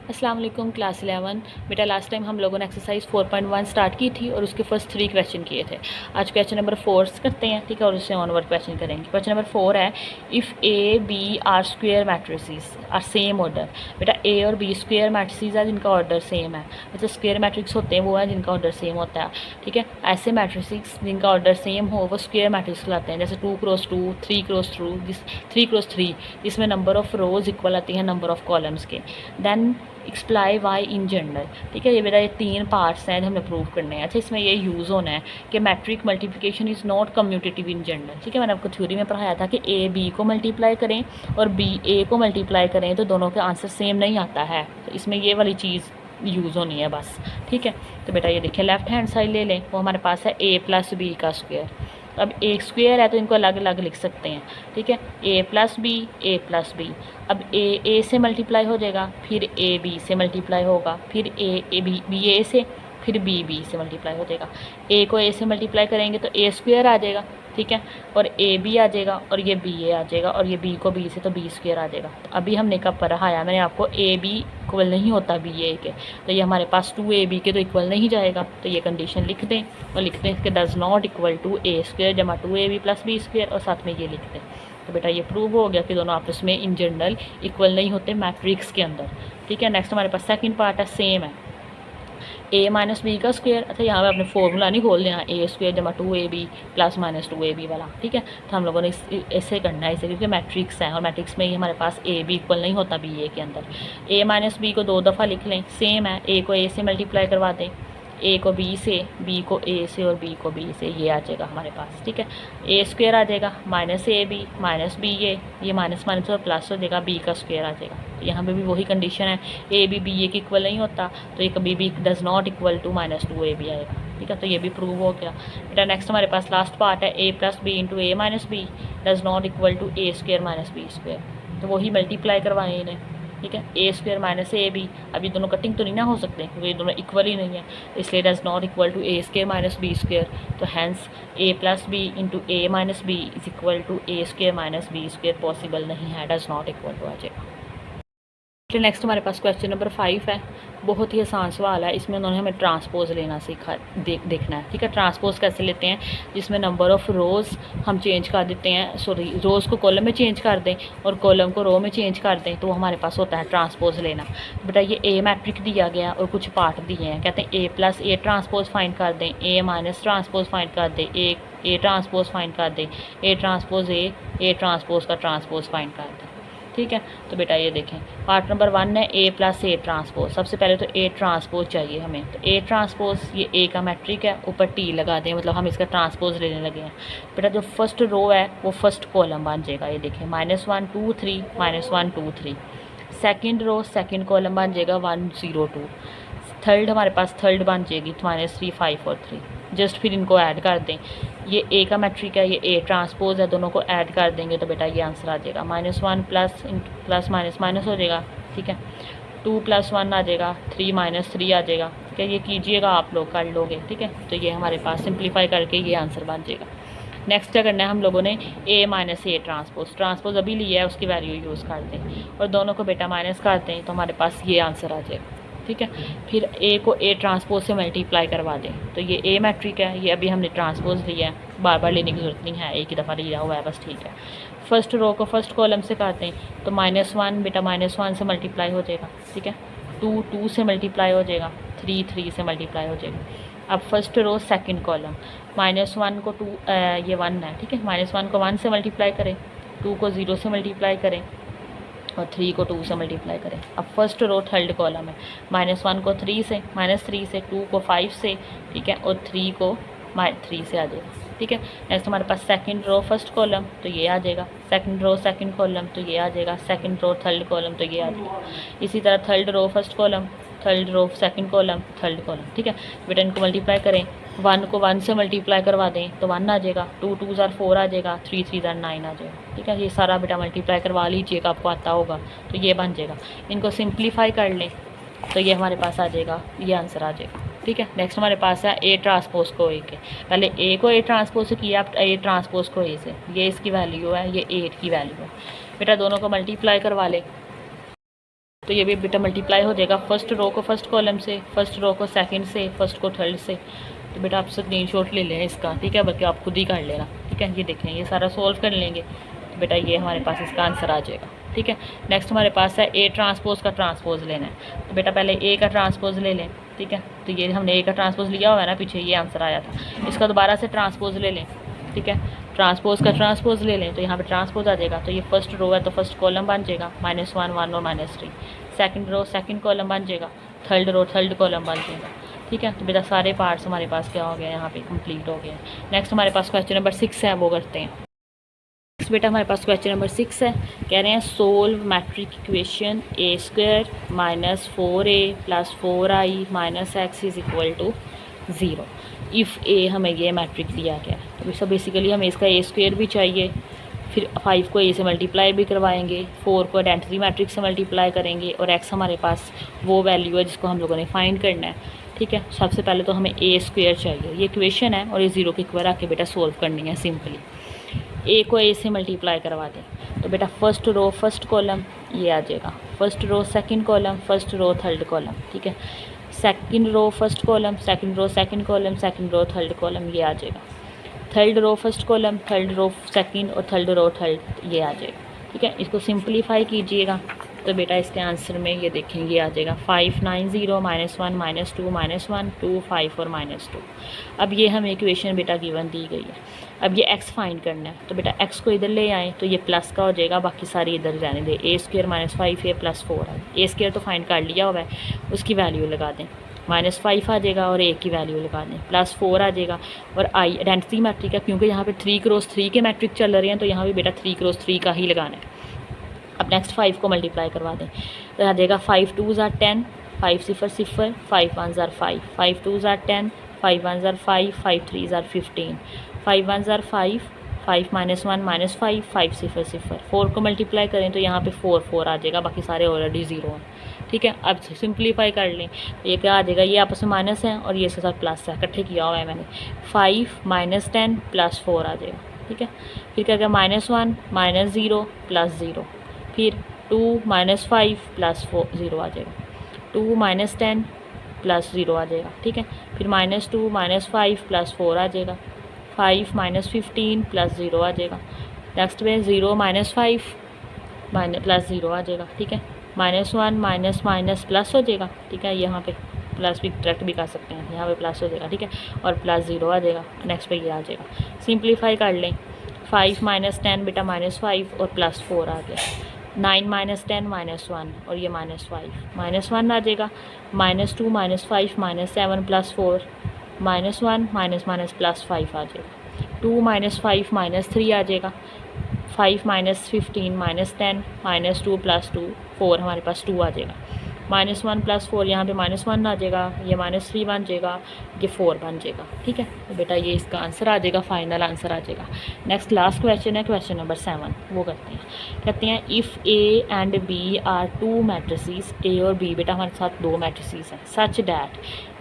अस्सलाम वालेकुम क्लास 11। बेटा लास्ट टाइम हम लोगों ने एक्सरसाइज 4.1 स्टार्ट की थी और उसके फर्स्ट 3 क्वेश्चन किए थे। आज क्वेश्चन नंबर 4 करते हैं, ठीक है, और उससे ऑनवर्ड क्वेश्चन करेंगे। क्वेश्चन नंबर 4 है, if A B are square matrices are same order. बेटा ए और बी स्क्वेयर मैट्रिसेस है जिनका ऑर्डर सेम है, मतलब स्क्वेयर मैट्रिक्स होते हैं वो है जिनका ऑर्डर सेम होता है, ठीक है। ऐसे मैट्रिसेस जिनका ऑर्डर सेम हो वो स्क्वेयर मैट्रिक्स कहलाते हैं, जैसे 2x2, 3x3 जिसमें नंबर ऑफ रोज इक्वल आती है नंबर ऑफ कॉलम्स के। देन एक्सप्लाई वाई इन जनरल, ठीक है। ये मेरा ये 3 पार्ट्स हैं जो हमें प्रूव करने हैं। अच्छा, इसमें ये यूज़ होना है कि matrix multiplication is not commutative in general, ठीक है। मैंने आपको थ्योरी में पढ़ाया था कि ए बी को मल्टीप्लाई करें और बी ए को मल्टीप्लाई करें तो दोनों के आंसर सेम नहीं आता है, तो इसमें ये वाली चीज़ यूज़ होनी है बस, ठीक है। तो बेटा ये देखिए, लेफ्ट हैंड साइड ले लें, वो हमारे पास है a + b का स्क्वायर। अब एक स्क्वायर है तो इनको अलग अलग लिख सकते हैं, ठीक है। a + b। अब a से मल्टीप्लाई हो जाएगा, फिर a b से मल्टीप्लाई होगा, फिर b a से, फिर b से मल्टीप्लाई हो जाएगा। a को a से मल्टीप्लाई करेंगे तो a² आ जाएगा, ठीक है, और ए बी आ जाएगा और ये बी ए आ जाएगा, और ये बी को बी से तो b² आ जाएगा। तो अभी हमने कब पढ़ाया, मैंने आपको ए बी इक्वल नहीं होता बी ए के, तो ये हमारे पास 2ab के तो इक्वल नहीं जाएगा, तो ये कंडीशन लिख दें और लिख दें कि does not equal to a² जमा 2ab + b² और साथ में ये लिख दें। तो बेटा ये प्रूव हो गया कि दोनों आपस में इन जनरल इक्वल नहीं होते मैट्रिक्स के अंदर, ठीक है। नेक्स्ट हमारे पास सेकंड पार्ट है, सेम है a - b का स्क्वायर। अच्छा, यहाँ पे आपने फॉर्मूला नहीं खोल देना, a² जमा 2ab ± 2ab वाला, ठीक है। तो हम लोगों ने ऐसे करना है इसे, क्योंकि मैट्रिक्स है और मैट्रिक्स में ही हमारे पास a b इक्वल नहीं होता b a के अंदर। a - b को 2 दफ़ा लिख लें, सेम है, a को a से मल्टीप्लाई करवा दें, a को b से, b को a से और b को b से, ये आ जाएगा हमारे पास, ठीक है। a² आ जाएगा -ab - ba, ये माइनस माइनस और प्लस हो जाएगा, b का स्क्वायर आ जाएगा। तो यहाँ पे भी वही कंडीशन है, a b a के इक्वल नहीं होता, तो ये कभी भी does not equal to -2ab आएगा, ठीक है। तो ये भी प्रूव हो गया। बेटा नेक्स्ट हमारे पास लास्ट पार्ट है, a + b × a - b does not equal to a² - b²। तो वही मल्टीप्लाई करवाएं इन्हें, ठीक है। a² - ab, अभी दोनों कटिंग तो नहीं ना हो सकते क्योंकि ये दोनों इक्वल ही नहीं है, इसलिए does not equal to a² - b²। तो hence a + b × a - b is equal to a² - b² possible नहीं है, डज़ नॉट इक्वल टू आ जाएगा। नेक्स्ट हमारे पास क्वेश्चन नंबर 5 है, बहुत ही आसान सवाल है। इसमें उन्होंने हमें ट्रांसपोज लेना सीखा, देखना है, ठीक है। ट्रांसपोज कैसे लेते हैं, जिसमें नंबर ऑफ़ रोज़ हम चेंज कर देते हैं, सॉरी रोज़ को कॉलम में चेंज कर दें और कॉलम को रो में चेंज कर दें, तो वो हमारे पास होता है ट्रांसपोज लेना। बेटा ये ए मैट्रिक दिया गया और कुछ पार्ट दिए हैं, कहते हैं a + a ट्रांसपोज फाइंड कर दें, a - ट्रांसपोज फाइंड कर दें, a ट्रांसपोज फाइंड कर दें, a ट्रांसपोज a ट्रांसपोज का ट्रांसपोज फाइंड कर दें, ठीक है। तो बेटा ये देखें, पार्ट नंबर 1 है a + a ट्रांसपोज। सबसे पहले तो a ट्रांसपोज चाहिए हमें, तो a ट्रांसपोज ये a का मैट्रिक है, ऊपर t लगा दें, मतलब हम इसका ट्रांसपोज लेने लगे हैं। बेटा जो फर्स्ट रो है वो फर्स्ट कॉलम बन जाएगा, ये देखें -1 2 3 -1 2 3। सेकेंड रो सेकेंड कॉलम बन जाएगा 1 0 2। थर्ड हमारे पास थर्ड बन जाएगी -3 5 और 3। जस्ट फिर इनको ऐड कर दें, ये a का मैट्रिक है, ये a ट्रांसपोज है, दोनों को ऐड कर देंगे तो बेटा ये आंसर आ जाएगा -1 प्लस माइनस माइनस हो जाएगा, ठीक है। 2 + 1 आ जाएगा, 3 - 3 आ जाएगा, ठीक है। ये कीजिएगा, आप लोग कर लोगे, ठीक है। तो ये हमारे पास सिंप्लीफाई करके ये आंसर बन जाएगा। नेक्स्ट क्या करना है हम लोगों ने, a - a ट्रांसपोज अभी लिया है, उसकी वैल्यू यूज़ कर दें और दोनों को बेटा माइनस कर दें, तो हमारे पास ये आंसर आ जाएगा, ठीक है। फिर a को a ट्रांसपोज से मल्टीप्लाई करवा दें, तो ये a मैट्रिक है, ये अभी हमने ट्रांसपोज लिया है, बार बार लेने की ज़रूरत नहीं है, एक ही दफ़ा लिया हुआ है बस, ठीक है। फर्स्ट रो को फर्स्ट कॉलम से काटें, तो -1 बेटा -1 से मल्टीप्लाई हो जाएगा, ठीक है। 2 2 से मल्टीप्लाई हो जाएगा, 3 3 से मल्टीप्लाई हो जाएगा। अब फर्स्ट रो सेकंड कॉलम, -1 को 2 ये 1 है, ठीक है। -1 को 1 से मल्टीप्लाई करें, 2 को 0 से मल्टीप्लाई करें और 3 को 2 से मल्टीप्लाई करें। अब फर्स्ट रो थर्ड कॉलम है, -1 को 3 से, -3 से, 2 को 5 से, ठीक है, और 3 को 3 से आ जाएगा, ठीक है। नेक्स्ट हमारे पास सेकंड रो फर्स्ट कॉलम, तो ये आ जाएगा, सेकंड रो सेकंड कॉलम, तो ये आ जाएगा, सेकंड रो थर्ड कॉलम, तो ये आ जाएगा। इसी तरह third row first column, third row second column, third column, ठीक है। बेटा इनको मल्टीप्लाई करें, 1 को 1 से मल्टीप्लाई करवा दें तो 1 आ जाएगा, 2 2 ज़ार 4 आ जाएगा, 3 3 ज़ार 9 आ जाएगा, ठीक है। ये सारा बेटा मल्टीप्लाई करवा लीजिएगा, आपको आता होगा, तो ये बन जाएगा। इनको सिंप्लीफाई कर लें तो ये हमारे पास आ जाएगा, ये आंसर आ जाएगा, ठीक है। नेक्स्ट हमारे पास है a ट्रांसपोज को a के, पहले a को a ट्रांसपोज से किया, अब a ट्रांसपोज को a से, ये इसकी वैल्यू है, ये 8 की वैल्यू है। बेटा दोनों को मल्टीप्लाई करवा ले, तो ये भी बेटा मल्टीप्लाई हो जाएगा फर्स्ट रो को फर्स्ट कॉलम से, फर्स्ट रो को सेकंड से, फर्स्ट को थर्ड से। तो बेटा आप स्क्रीनशॉट ले लें इसका, ठीक है, बल्कि आप खुद ही कर लेना, ठीक है। ये देखें, ये सारा सोल्व कर लेंगे तो बेटा ये हमारे पास इसका आंसर आ जाएगा, ठीक है। नेक्स्ट हमारे पास है ए ट्रांसपोज का ट्रांसपोज लेना है। तो बेटा पहले ए का ट्रांसपोज ले लें, ठीक है। तो ये हमने ए का ट्रांसपोज लिया हुआ है ना, पीछे ये आंसर आया था। इसका दोबारा से ट्रांसपोज ले लें, ठीक है। ट्रांसपोज का ट्रांसपोज ले लें तो यहाँ पे ट्रांसपोज आ जाएगा। तो ये फर्स्ट रो है तो फर्स्ट कॉलम बन जाएगा -1 1 और -3। सेकंड रो सेकंड कॉलम बन जाएगा, थर्ड रो थर्ड कॉलम बन जाएगा, ठीक है। तो बेटा सारे पार्ट्स हमारे पास क्या हो गया, यहाँ पे कंप्लीट हो गया। नेक्स्ट हमारे पास क्वेश्चन नंबर 6 है, वो करते हैं। नेक्स्ट बेटा हमारे पास क्वेश्चन नंबर 6 है। कह रहे हैं solve matrix equation a² - 4a + 4i - x = 0 if a हमें ये मैट्रिक दिया गया है। तो सब बेसिकली हमें इसका a² भी चाहिए, फिर 5 को a से मल्टीप्लाई भी करवाएंगे, 4 को आइडेंटिटी मैट्रिक से मल्टीप्लाई करेंगे, और x हमारे पास वो वैल्यू है जिसको हम लोगों ने फाइंड करना है, ठीक है। सबसे पहले तो हमें a² चाहिए, ये इक्वेशन है और ये 0 के इक्वल आके बेटा सोल्व करनी है सिंपली। a को a से मल्टीप्लाई करवा दें तो बेटा फर्स्ट रो फर्स्ट कॉलम ये आ जाएगा, first row second column, first row third column, ठीक है। Second row first column, second row second column, second row third column ये आ जाएगा। Third row first column, third row second और third row third ये आ जाएगा, ठीक है। इसको सिंपलीफाई कीजिएगा तो बेटा इसके आंसर में ये देखेंगे आ जाएगा 5 9 0 -1 -2 -1 2 5 और -2। अब ये हमें इक्वेशन बेटा गिवन दी गई है। अब ये x फाइंड करना है तो बेटा x को इधर ले आएँ तो ये प्लस का हो जाएगा, बाकी सारी इधर रहने दें। a² - 5a + 4 है, a² तो फाइंड कर लिया हुआ है, उसकी वैल्यू लगा दें। -5 आ जाएगा और a की वैल्यू लगा दें, +4 आ जाएगा। और i आइडेंटिटी मैट्रिक है, क्योंकि यहाँ पे 3 × 3 के मैट्रिक चल रहे हैं तो यहाँ भी बेटा 3 × 3 का ही लगाना है। अब नेक्स्ट 5 को मल्टीप्लाई करवा दें तो आ जाएगा 5 2s are 10, 5 0 0, 5 1s are 5, 5 2s are 10, 5 1s are 5, 5 3s are 15, 5 1s are 5, 5 - 1 -5, 5 0 0। 4 को मल्टीप्लाई करें तो यहाँ पे 4 4 आ जाएगा, बाकी सारे ऑलरेडी 0 हैं, ठीक है। अब सिंपलीफाई कर लें तो ये क्या आ जाएगा, ये आपस में माइनस है और ये इसके साथ प्लस है, इकट्ठे किया हुआ है मैंने। 5 - 10 + 4 आ जाएगा, ठीक है। फिर क्या -1 -0 + 0, फिर 2 - 5 + 4 0 आ जाएगा, 2 - 10 + 0 आ जाएगा, ठीक है। फिर -2 - 5 + 4 आ जाएगा, 5 - 15 + 0 आ जाएगा। नेक्स्ट में 0 - 5 + 0 आ जाएगा, ठीक है। -1 माइनस प्लस हो जाएगा, ठीक है। यहाँ पे प्लस भी डायरेक्ट भी कर सकते हैं, यहाँ पे प्लस हो जाएगा, ठीक है। और +0 आ जाएगा, नेक्स्ट पे ये आ जाएगा। सिंपलीफाई कर लें, 5 - 10 बेटा -5 और +4 आ गया। 9 - 10 -1 और ये -5, -1 आ जाएगा। -2 - 5 -7 + 4 -1 +5 आ जाएगा। 2 - 5 -3 आ जाएगा। 5 - 15 -10 -2 + 2 4 हमारे पास 2 आ जाएगा। -1 + 4 यहाँ पे -1 आ जाएगा, ये -3 बन जाएगा, ये 4 बन जाएगा, ठीक है। तो बेटा ये इसका आंसर आ जाएगा, फाइनल आंसर आ जाएगा। नेक्स्ट लास्ट क्वेश्चन है, क्वेश्चन नंबर 7, वो करते हैं। कहते हैं if A and B are 2 matrices, A और B बेटा हमारे साथ 2 मैट्रिसेस हैं, सच डैट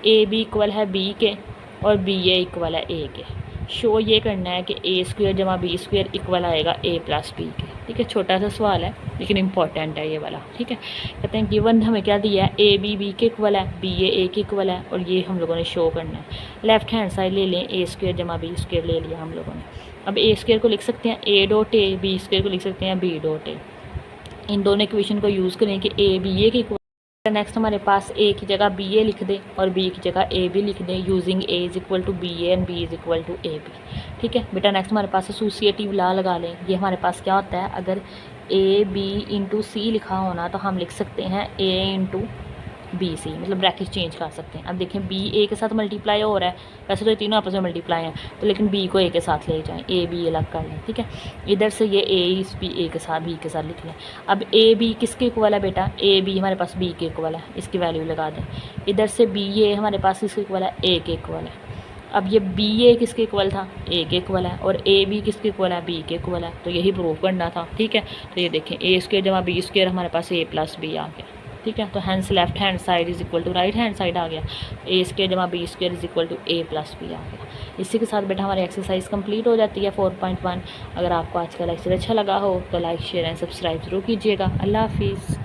AB इक्वल है B के और BA इक्वल है A के। शो ये करना है कि A² + B² इक्वल आएगा A + B के, ठीक है। छोटा सा सवाल है लेकिन इंपॉर्टेंट है ये वाला, ठीक है। कहते हैं गिवन हमें क्या दिया है, AB B के इक्वल है, BA A के इक्वल है, और ये हम लोगों ने शो करना है। लेफ्ट हैंड साइड ले लें, A² + B² ले लिया हम लोगों ने। अब A² को लिख सकते हैं A.A, B² को लिख सकते हैं B.A। इन दोनों इक्वेशन को यूज़ करें कि A BA के इक्वल। नेक्स्ट हमारे पास A की जगह BA लिख दें और B की जगह AB लिख दें, using A = BA and B = AB, ठीक है बेटा। नेक्स्ट हमारे पास एसोसिएटिव लॉ लगा लें। ये हमारे पास क्या होता है, अगर AB × C लिखा होना तो हम लिख सकते हैं A × BC, मतलब ब्रैकेट चेंज कर सकते हैं। अब देखें B A के साथ मल्टीप्लाई हो रहा है, वैसे तो ये तीनों आपस में मल्टीप्लाई हैं, तो लेकिन B को A के साथ ले जाएं, A B अलग कर लें, ठीक है। इधर से ये A इस A के साथ B के साथ लिख लें। अब A B किसके इक्वल है बेटा, A B हमारे पास B के इक्वल है, इसकी वैल्यू लगा दें। इधर से B A हमारे पास किसके इक्वल है, A के इक्वल है। अब ये B A किसके इक्वल था, A के इक्वल है, और A B किसके इक्वल है, B के इक्वल है। तो यही प्रूव करना था, ठीक है। तो ये देखें A² + B² हमारे पास A + B आ गया, ठीक है। तो hence left hand side = right hand side आ गया, A² + B² = A + B आ गया। इसी के साथ बेटा हमारी एक्सरसाइज कंप्लीट हो जाती है 4.1। अगर आपको आज का लेक्चर अच्छा लगा हो तो लाइक शेयर एंड सब्सक्राइब जरूर कीजिएगा। अल्लाह हाफिज़।